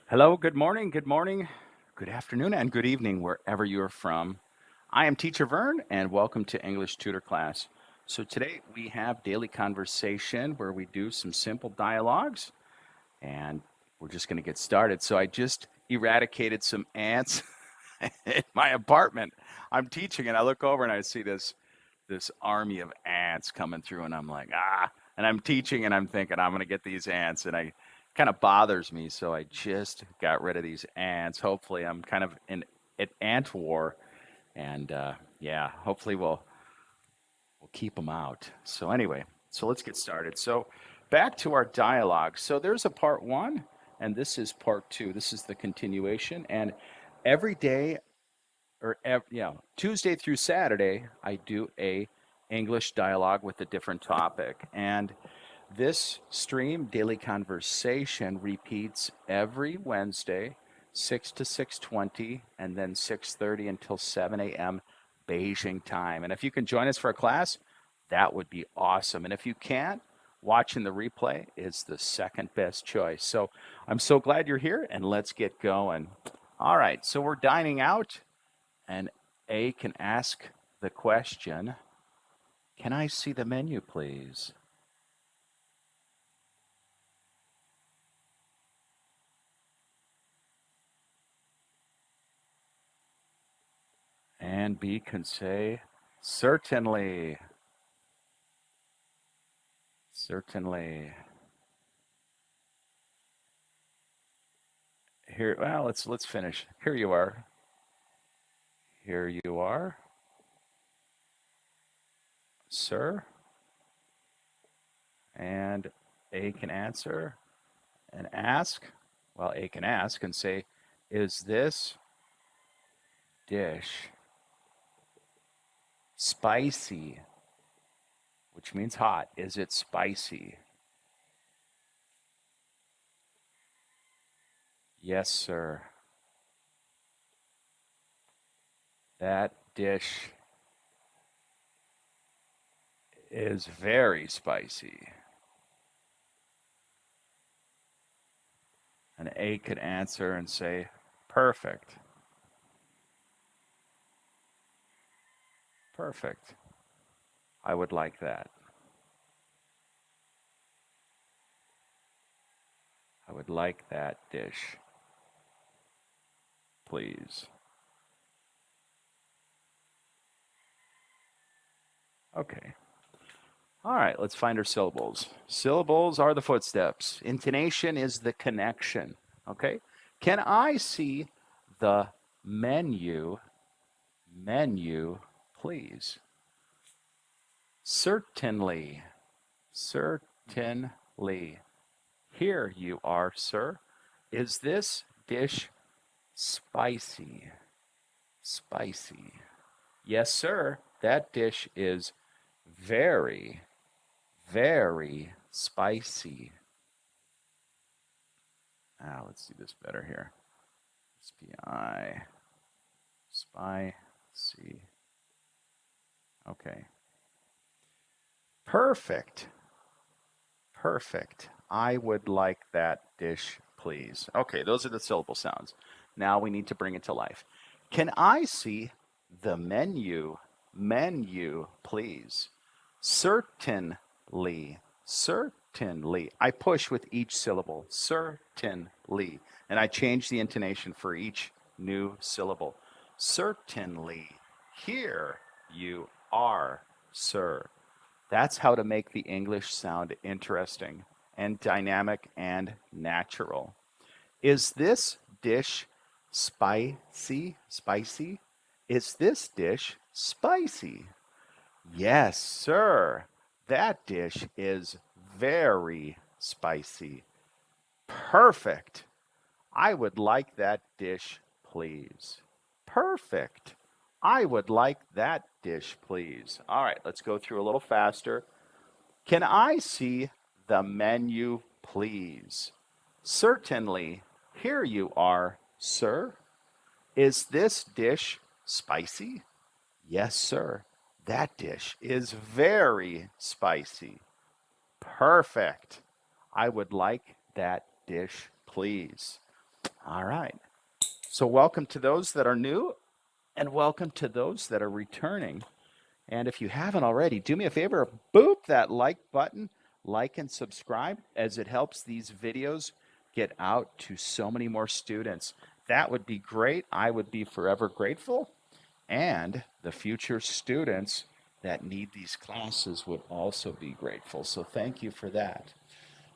Hello, good morning, good afternoon, and good evening, wherever you're from. I am Teacher Vern, and welcome to English Tutor class. So today we have daily conversation where we do some simple dialogues, and we're just going to get started. So I just eradicated some ants in my apartment. I'm teaching, and I look over and I see this army of ants coming through, and I'm like, ah. And I'm teaching, and I'm thinking I'm going to get these ants, and I kind of bothers me. So I just got rid of these ants. Hopefully, I'm kind of in an ant war, and yeah, hopefully we'll keep them out. So anyway, so let's get started. So back to our dialogue. So there's a part one, and this is part two. This is the continuation, and every day Tuesday through Saturday, I do a English dialogue with a different topic. And this stream, Daily Conversation, repeats every Wednesday, 6 to 6:20, and then 6:30 until 7 a.m. Beijing time. And if you can join us for a class, that would be awesome. And if you can't, watching the replay is the second best choice. So I'm so glad you're here, and let's get going. All right, so we're dining out, and A can ask the question, can I see the menu, please? And B can say, certainly. Certainly. Here, well, let's finish. Here you are. Here you are, sir. And A can answer and ask. Well, A can ask and say, is this dish spicy? Which means hot. Is it spicy? Yes, sir. That dish is very spicy. And A could answer and say, perfect. Perfect. I would like that. I would like that dish, please. Okay. All right, let's find our syllables. Syllables are the footsteps. Intonation is the connection. Okay? Can I see the menu, please? Certainly. Certainly. Here you are, sir. Is this dish spicy? Spicy. Yes, sir. That dish is very, very spicy. Let's do this better here. SPI. Spicy. Okay. Perfect. Perfect. I would like that dish, please. Okay, those are the syllable sounds. Now we need to bring it to life. Can I see the menu, please? Certainly. Certainly. I push with each syllable. Certainly. And I change the intonation for each new syllable. Certainly. Here you are, sir. That's how to make the English sound interesting and dynamic and natural. Is this dish spicy? Spicy? Is this dish spicy? Yes, sir. That dish is very spicy. Perfect. I would like that dish, please. Perfect. I would like that dish, please. All right, let's go through a little faster. Can I see the menu, please? Certainly. Here you are, sir. Is this dish spicy? Yes, sir. That dish is very spicy. Perfect. I would like that dish, please. All right. So welcome to those that are new and welcome to those that are returning. And if you haven't already, do me a favor, boop that like button, like and subscribe, as it helps these videos get out to so many more students. That would be great. I would be forever grateful. And the future students that need these classes would also be grateful. So thank you for that.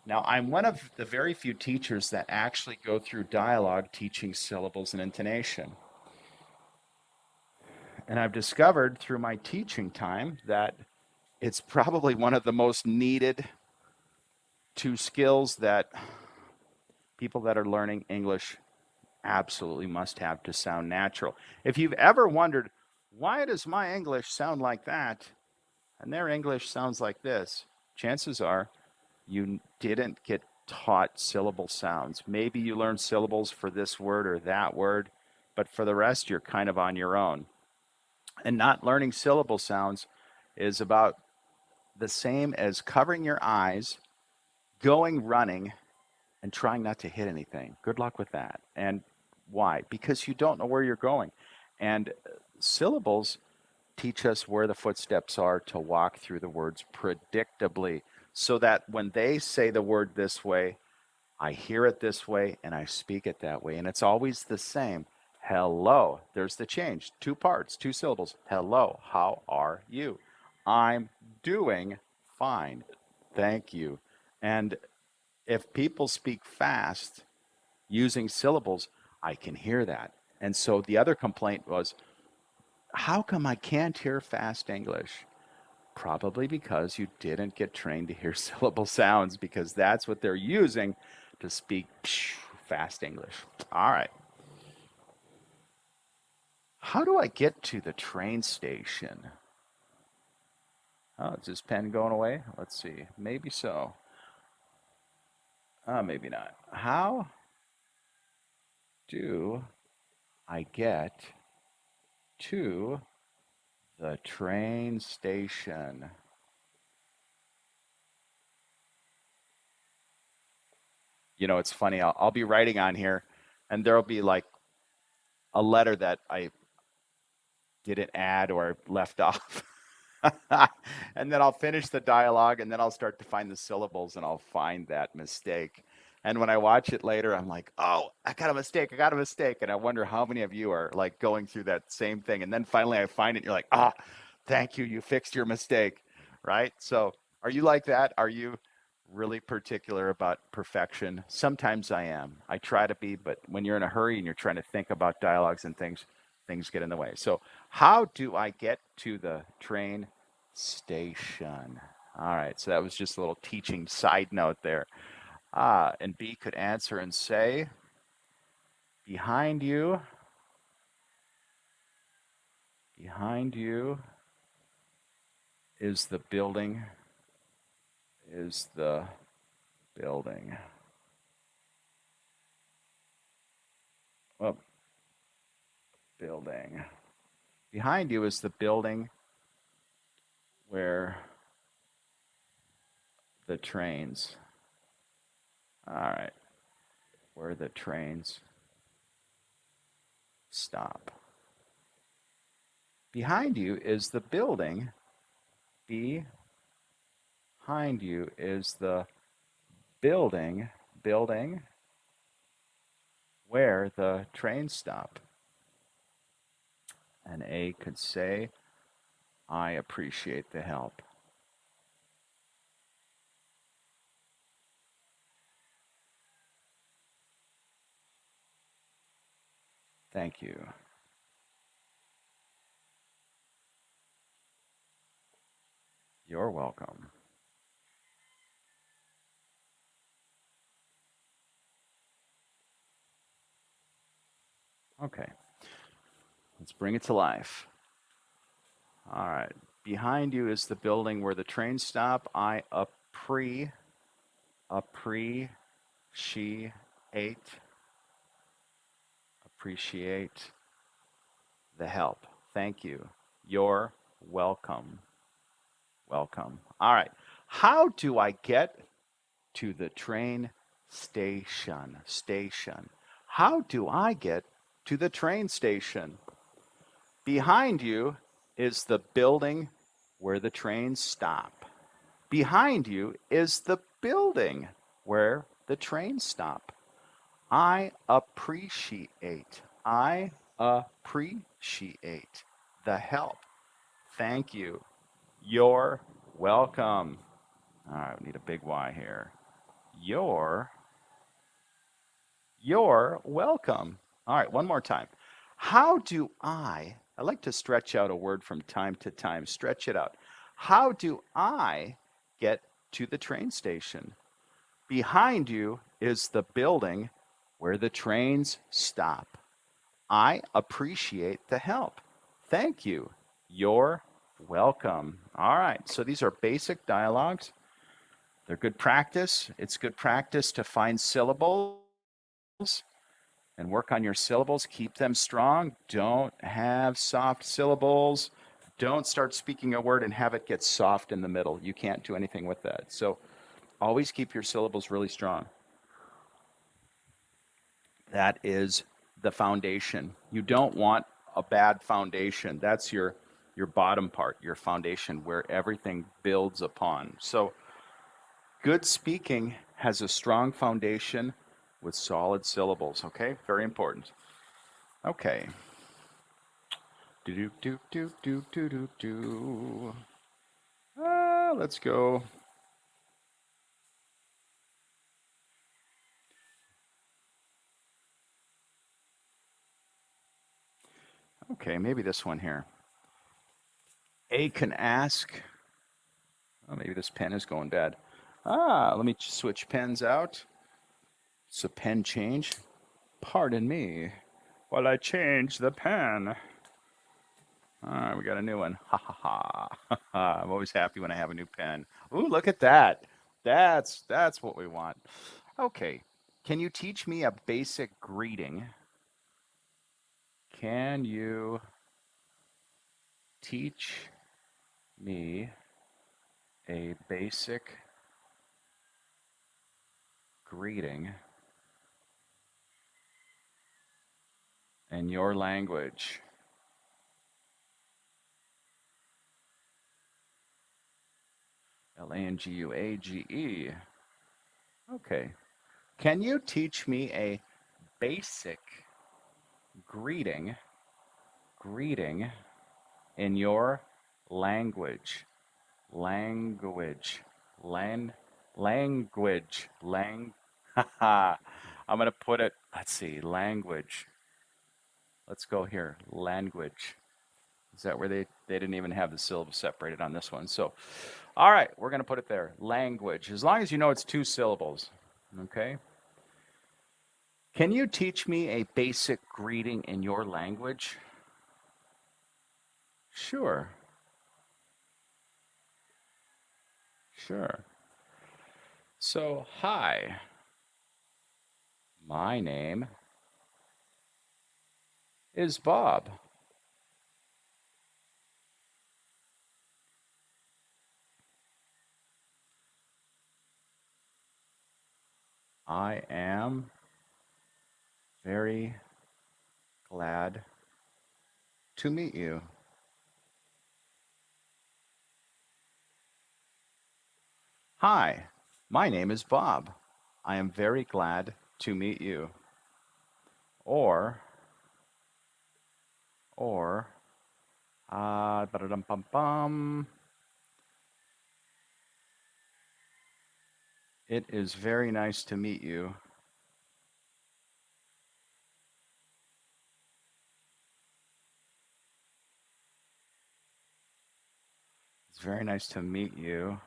Now, I'm one of the very few teachers that actually go through dialogue teaching syllables and intonation. And I've discovered through my teaching time that it's probably one of the most needed two skills that people that are learning English absolutely must have to sound natural. If you've ever wondered, why does my English sound like that and their English sounds like this, chances are you didn't get taught syllable sounds. Maybe you learned syllables for this word or that word, but for the rest, you're kind of on your own. And not learning syllable sounds is about the same as covering your eyes, going running, and trying not to hit anything. Good luck with that. And why? Because you don't know where you're going. And syllables teach us where the footsteps are to walk through the words predictably, so that when they say the word this way, I hear it this way and I speak it that way. And it's always the same. Hello. There's the change. Two parts, two syllables. Hello. How are you? I'm doing fine. Thank you. And if people speak fast using syllables, I can hear that. And so the other complaint was, how come I can't hear fast English? Probably because you didn't get trained to hear syllable sounds, because that's what they're using to speak fast English. All right. How do I get to the train station? Oh, is this pen going away? Let's see. Maybe so. Maybe not. How do I get to the train station? You know, it's funny. I'll be writing on here, and there'll be like a letter that I didn't add or left off. And then I'll finish the dialogue, and then I'll start to find the syllables, and I'll find that mistake. And when I watch it later, I'm like, oh, I got a mistake. I got a mistake. And I wonder how many of you are like going through that same thing. And then finally I find it. And you're like, ah, thank you. You fixed your mistake. Right. So are you like that? Are you really particular about perfection? Sometimes I am. I try to be, but when you're in a hurry and you're trying to think about dialogues and things get in the way. So how do I get to the train station? All right. So that was just a little teaching side note there. And B could answer and say, behind you is the building, Oh, building. Behind you is the building where the trains, all right, where the trains stop. Behind you is the building. Behind you is the building where the trains stop. And A could say, I appreciate the help. Thank you. You're welcome. Okay, let's bring it to life. All right, behind you is the building where the trains stop. I appreciate the help. Thank you. You're welcome. Welcome. All right. How do I get to the train station? Station. How do I get to the train station? Behind you is the building where the trains stop. Behind you is the building where the trains stop. I appreciate. I appreciate the help. Thank you. You're welcome. All right, we need a big Y here. You're welcome. All right, one more time. How do I like to stretch out a word from time to time, stretch it out. How do I get to the train station? Behind you is the building where the trains stop. I appreciate the help. Thank you. You're welcome. All right, so these are basic dialogues. They're good practice. It's good practice to find syllables and work on your syllables. Keep them strong. Don't have soft syllables. Don't start speaking a word and have it get soft in the middle. You can't do anything with that. So always keep your syllables really strong. That is the foundation. You don't want a bad foundation. That's your bottom part, your foundation where everything builds upon. So good speaking has a strong foundation with solid syllables, okay? Very important. Okay. Do do do do do do do do. Let's go. Okay, maybe this one here. A can ask. Oh, maybe this pen is going bad. Let me switch pens out. It's a pen change. Pardon me while I change the pen. All right, we got a new one. Ha ha ha. I'm always happy when I have a new pen. Ooh, look at that. That's what we want. Okay. Can you teach me a basic greeting? Can you teach me a basic greeting in your language? Language. Okay. Can you teach me a basic greeting in your language? Language. Language. I'm going to put it, let's see, language. Let's go here. Language. Is that where they didn't even have the syllables separated on this one? So, all right, we're going to put it there. Language. As long as you know it's two syllables. Okay. Can you teach me a basic greeting in your language? Sure. Sure. So, hi. My name is Bob. I am very glad to meet you. Hi, my name is Bob. I am very glad to meet you. Or, ba-da-dum-bum-bum. It is very nice to meet you. It's very nice to meet you.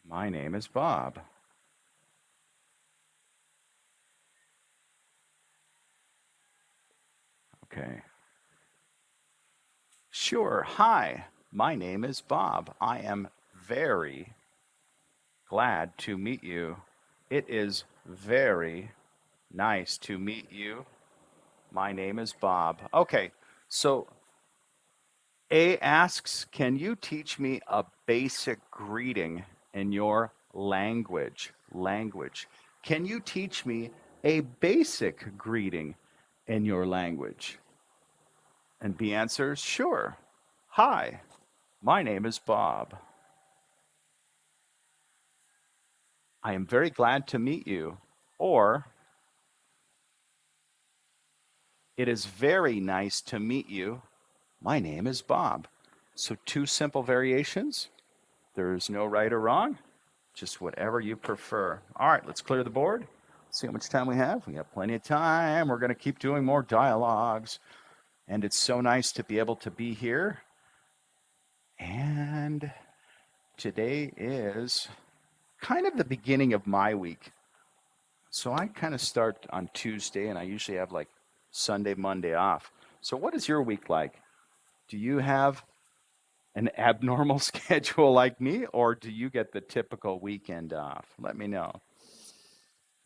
My name is Bob. Okay. Sure. Hi, my name is Bob. I am very glad to meet you. It is very nice to meet you. My name is Bob. Okay, so A asks, can you teach me a basic greeting in your language? Language. Can you teach me a basic greeting in your language? And B answers, sure. Hi, my name is Bob. I am very glad to meet you. Or, it is very nice to meet you. My name is Bob. So two simple variations. There's no right or wrong, just whatever you prefer. All right, let's clear the board. See how much time we have. We have plenty of time. We're going to keep doing more dialogues. And it's so nice to be able to be here. And today is kind of the beginning of my week. So I kind of start on Tuesday, and I usually have like Sunday, Monday off. So what is your week like? Do you have an abnormal schedule like me, or do you get the typical weekend off? Let me know.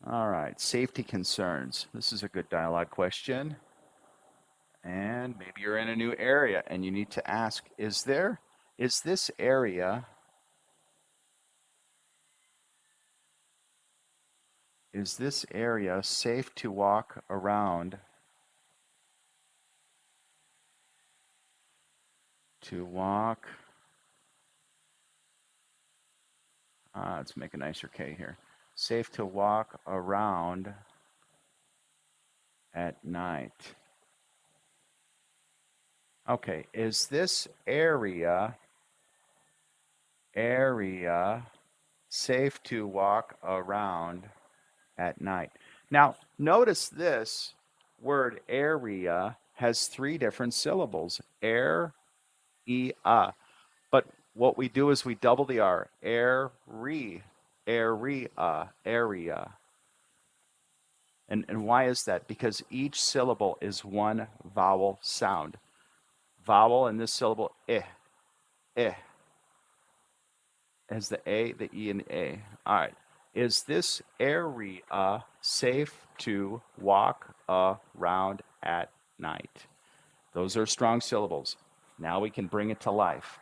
All right, safety concerns. This is a good dialogue question. And maybe you're in a new area and you need to ask, is this area safe to walk around? Let's make a nicer K here. Safe to walk around at night. Okay, is this area safe to walk around at night? Now, notice this word area has three different syllables. Area. But what we do is we double the R. Area. And why is that? Because each syllable is one vowel sound. Vowel in this syllable, as the A, the E, and the A. All right. Is this area safe to walk around at night? Those are strong syllables. Now we can bring it to life.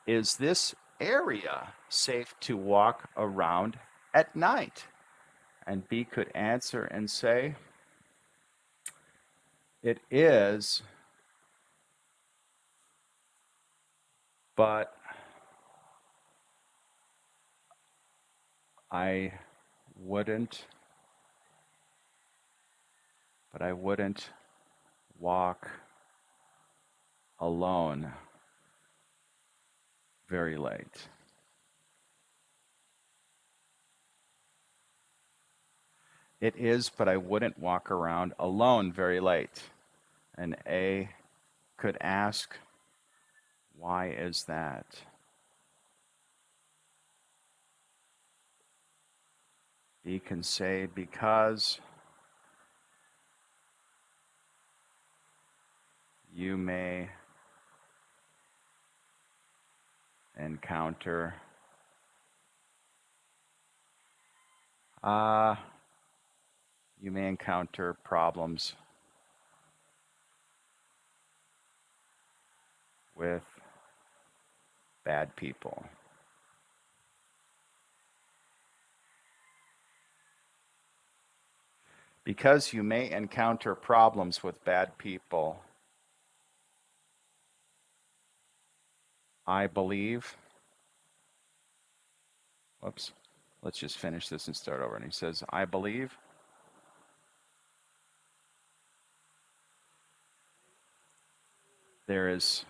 Is this area safe to walk around at night? And B could answer and say, it is, but I wouldn't walk alone very late. It is, but I wouldn't walk around alone very late. And A could ask, why is that? B can say, because you may encounter problems with bad people. Because you may encounter problems with bad people, I believe. Whoops. Let's just finish this and start over. And he says, I believe let's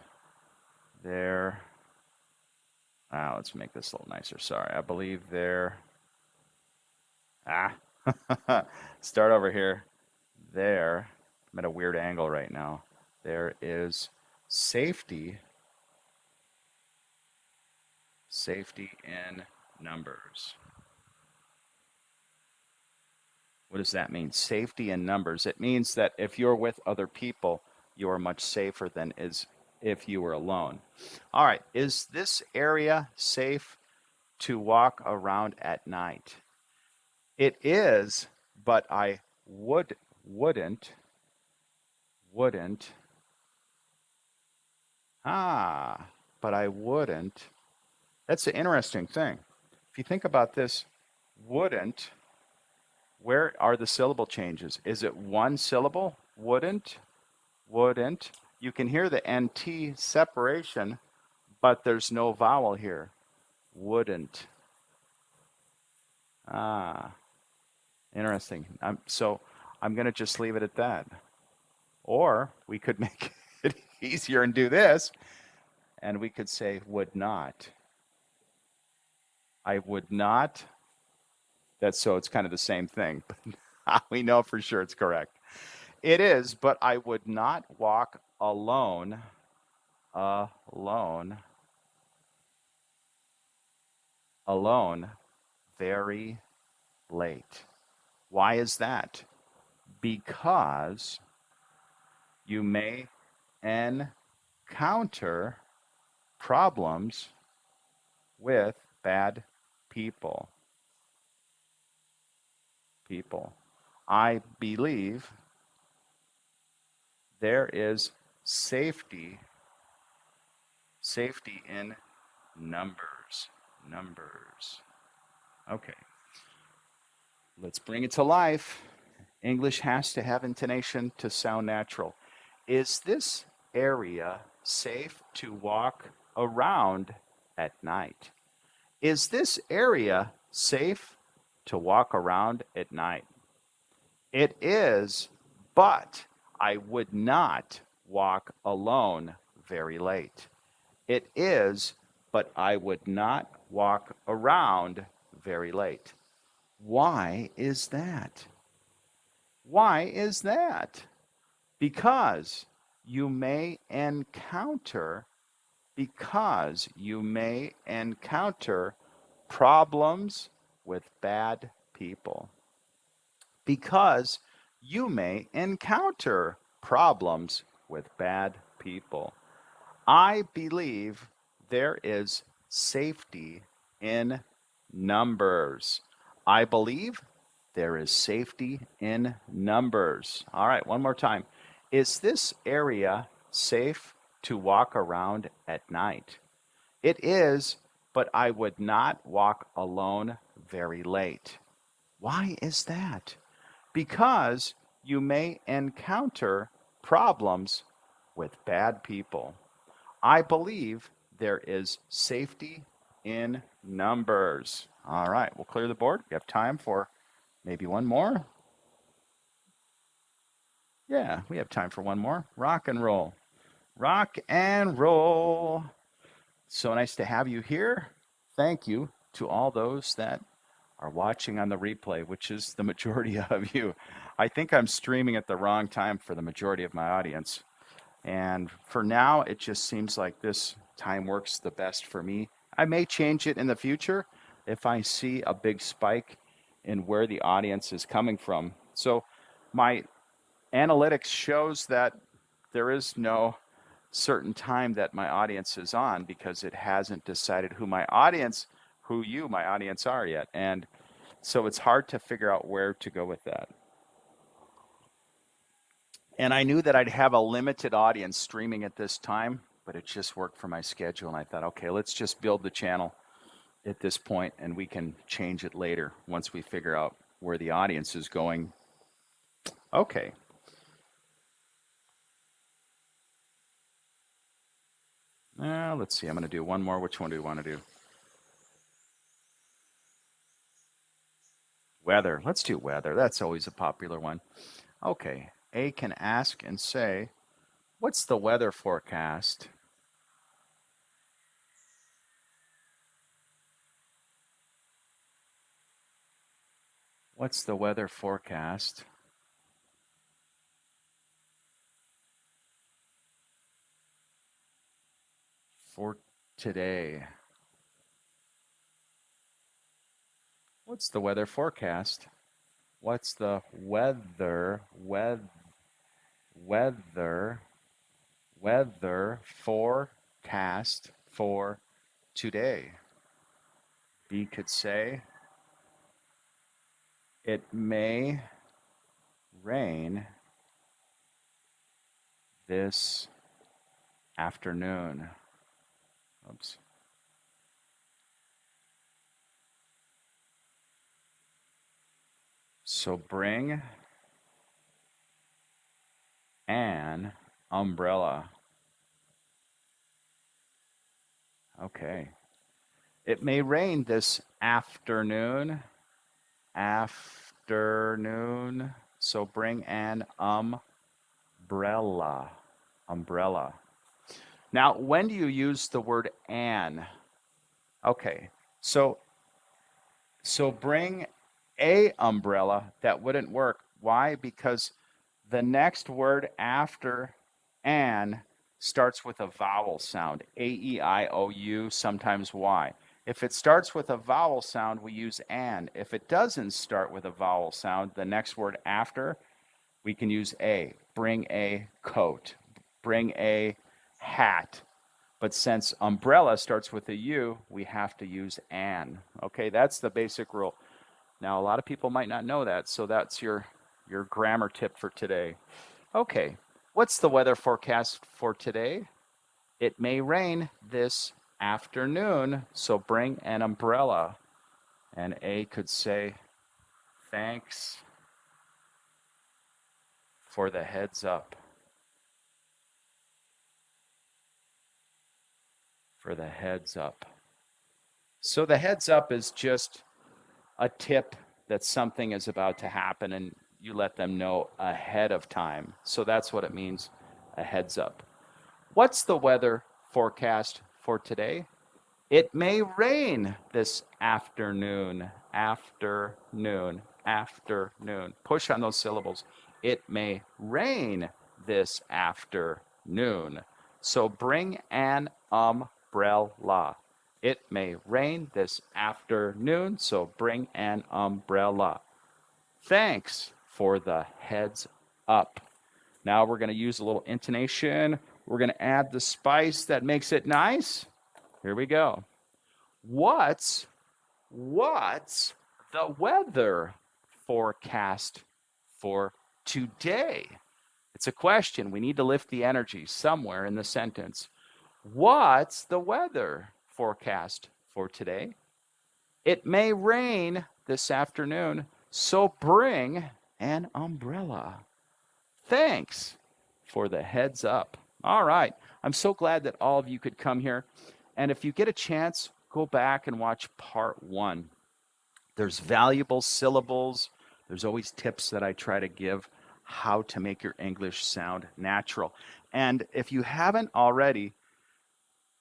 make this a little nicer. Sorry. I believe start over here. I'm at a weird angle right now. There is safety in numbers. What does that mean? Safety in numbers. It means that if you're with other people, you are much safer than if you were alone. All right, is this area safe to walk around at night? It is, but I wouldn't. But I wouldn't. That's an interesting thing. If you think about this, wouldn't Where are the syllable changes? Is it one syllable? Wouldn't, wouldn't. You can hear the NT separation, but there's no vowel here. Wouldn't. Ah, interesting. So I'm going to just leave it at that. Or we could make it easier and do this, and we could say would not. I would not. So it's kind of the same thing, but we know for sure it's correct. It is, but I would not walk alone, alone, alone, very late. Why is that? Because you may encounter problems with bad people. I believe there is safety in numbers. Okay. Let's bring it to life. English has to have intonation to sound natural. Is this area safe to walk around at night? Is this area safe to walk around at night? It is, but I would not walk alone very late. It is, but I would not walk around very late. Why is that? Why is that? Because you may encounter problems with bad people. Because you may encounter problems with bad people. I believe there is safety in numbers. I believe there is safety in numbers. All right, one more time. Is this area safe to walk around at night? It is, but I would not walk alone very late. Why is that? Because you may encounter problems with bad people. I believe there is safety in numbers. All right, we'll clear the board. We have time for maybe one more. Yeah, we have time for one more. Rock and roll. Rock and roll. So nice to have you here. Thank you to all those that are watching on the replay, which is the majority of you. I think I'm streaming at the wrong time for the majority of my audience. And for now, it just seems like this time works the best for me. I may change it in the future if I see a big spike in where the audience is coming from. So my analytics shows that there is no certain time that my audience is on because it hasn't decided who my audience are yet. And so it's hard to figure out where to go with that. And I knew that I'd have a limited audience streaming at this time, but it just worked for my schedule. And I thought, okay, let's just build the channel at this point and we can change it later once we figure out where the audience is going. Okay. Let's see, I'm going to do one more. Which one do we want to do? Weather. Let's do weather. That's always a popular one. Okay. A can ask and say, what's the weather forecast? What's the weather forecast for today? What's the weather forecast? What's the weather forecast for today? B could say, it may rain this afternoon. Oops. So bring an umbrella. Okay. It may rain this afternoon. Afternoon. So bring an umbrella. Umbrella. Now, when do you use the word an? Okay. So bring a umbrella. That wouldn't work. Why? Because the next word after an starts with a vowel sound. A, E, I, O, U, sometimes Y. If it starts with a vowel sound, we use an. If it doesn't start with a vowel sound, the next word after, we can use a. Bring a coat. Bring a hat. But since umbrella starts with a U, we have to use an. Okay, that's the basic rule. Now, a lot of people might not know that, so that's your grammar tip for today. Okay, what's the weather forecast for today? It may rain this afternoon, so bring an umbrella. And A could say, thanks for the heads up. For the heads up. So the heads up is just a tip that something is about to happen and you let them know ahead of time. So that's what it means, a heads up. What's the weather forecast for today? It may rain this afternoon. Afternoon. Afternoon. Push on those syllables. It may rain this afternoon. So bring an umbrella. It may rain this afternoon, so bring an umbrella. Thanks for the heads up. Now we're going to use a little intonation. We're going to add the spice that makes it nice. Here we go. What's the weather forecast for today? It's a question. We need to lift the energy somewhere in the sentence. What's the weather forecast for today? It may rain this afternoon, so bring an umbrella. Thanks for the heads up. All right. I'm so glad that all of you could come here. And if you get a chance, go back and watch part 1. There's valuable syllables. There's always tips that I try to give how to make your English sound natural. And if you haven't already,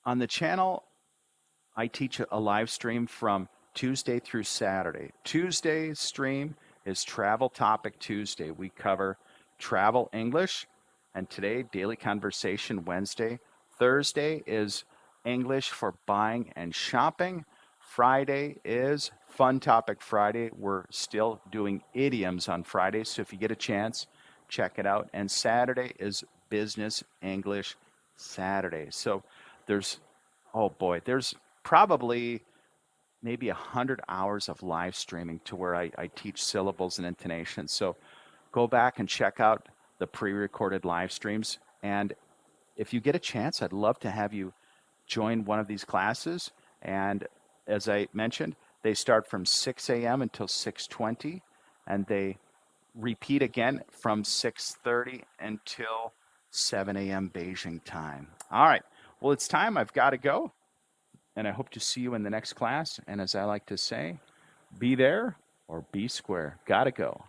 on the channel, I teach a live stream from Tuesday through Saturday. Tuesday's stream is Travel Topic Tuesday. We cover travel English, and today, Daily Conversation Wednesday. Thursday is English for buying and shopping. Friday is Fun Topic Friday. We're still doing idioms on Friday, so if you get a chance, check it out. And Saturday is Business English Saturday. So there's probably maybe 100 hours of live streaming to where I teach syllables and intonation. So go back and check out the pre-recorded live streams. And if you get a chance, I'd love to have you join one of these classes. And as I mentioned, they start from 6 a.m. until 6:20, and they repeat again from 6:30 until 7 a.m. Beijing time. All right. Well, it's time. I've got to go. And I hope to see you in the next class. And as I like to say, be there or be square. Gotta go.